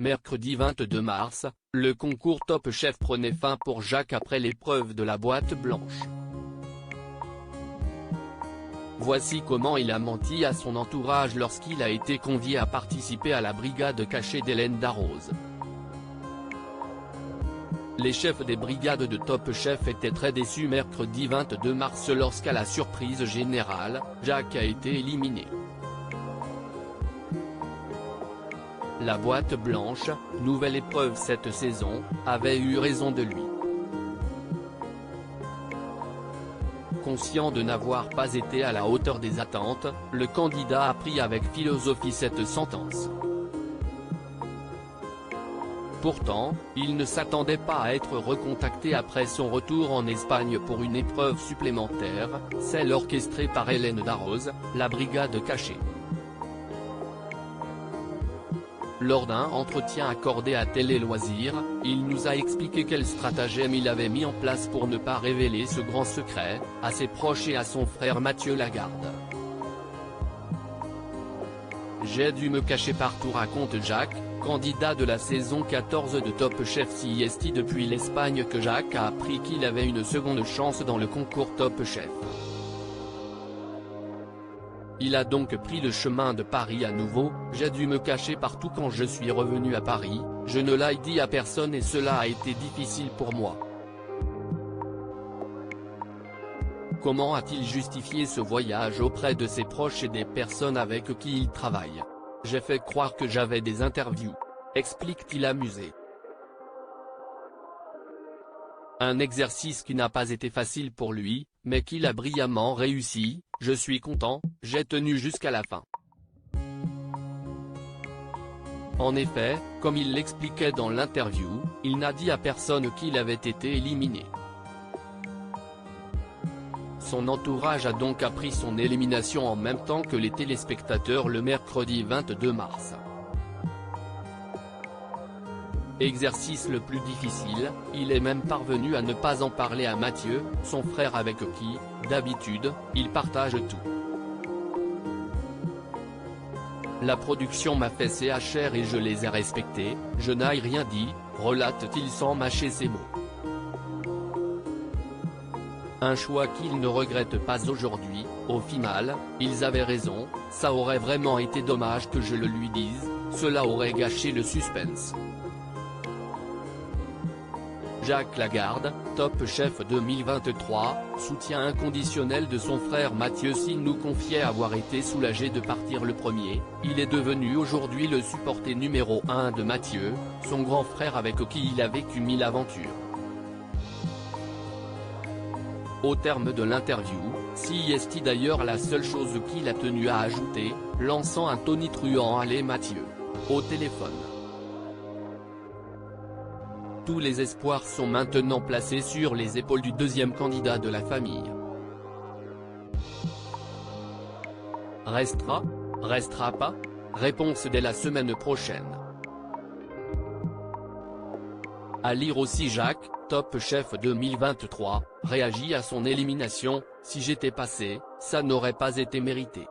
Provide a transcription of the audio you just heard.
Mercredi 22 mars, le concours Top Chef prenait fin pour Jacques après l'épreuve de la boîte blanche. Voici comment il a menti à son entourage lorsqu'il a été convié à participer à la brigade cachée d'Hélène Darroze. Les chefs des brigades de Top Chef étaient très déçus mercredi 22 mars lorsqu'à la surprise générale, Jacques a été éliminé. La boîte blanche, nouvelle épreuve cette saison, avait eu raison de lui. Conscient de n'avoir pas été à la hauteur des attentes, le candidat a pris avec philosophie cette sentence. Pourtant, il ne s'attendait pas à être recontacté après son retour en Espagne pour une épreuve supplémentaire, celle orchestrée par Hélène Darroze, la brigade cachée. Lors d'un entretien accordé à Télé Loisirs, il nous a expliqué quel stratagème il avait mis en place pour ne pas révéler ce grand secret, à ses proches et à son frère Mathieu Lagarde. J'ai dû me cacher partout, raconte Jacques, candidat de la saison 14 de Top Chef. C'est depuis l'Espagne que Jacques a appris qu'il avait une seconde chance dans le concours Top Chef. Il a donc pris le chemin de Paris à nouveau. J'ai dû me cacher partout quand je suis revenu à Paris, je ne l'ai dit à personne et cela a été difficile pour moi. Comment a-t-il justifié ce voyage auprès de ses proches et des personnes avec qui il travaille? J'ai fait croire que j'avais des interviews, explique-t-il amusé. Un exercice qui n'a pas été facile pour lui, mais qu'il a brillamment réussi. Je suis content, j'ai tenu jusqu'à la fin. En effet, comme il l'expliquait dans l'interview, il n'a dit à personne qu'il avait été éliminé. Son entourage a donc appris son élimination en même temps que les téléspectateurs le mercredi 22 mars. Exercice le plus difficile, il est même parvenu à ne pas en parler à Mathieu, son frère avec qui, d'habitude, il partage tout. La production m'a fait CHR et je les ai respectés, je n'ai rien dit, relate-t-il sans mâcher ses mots. Un choix qu'il ne regrette pas aujourd'hui. Au final, ils avaient raison, ça aurait vraiment été dommage que je le lui dise, cela aurait gâché le suspense. Jacques Lagarde, Top Chef 2023, soutien inconditionnel de son frère Mathieu. S'il nous confiait avoir été soulagé de partir le premier, il est devenu aujourd'hui le supporter numéro 1 de Mathieu, son grand frère avec qui il a vécu 1000 aventures. Au terme de l'interview, c'est d'ailleurs la seule chose qu'il a tenu à ajouter, lançant un tonitruant allez Mathieu, au téléphone. Tous les espoirs sont maintenant placés sur les épaules du deuxième candidat de la famille. Restera pas? Réponse dès la semaine prochaine. À lire aussi Jacques, Top Chef 2023, réagit à son élimination, si j'étais passé, ça n'aurait pas été mérité.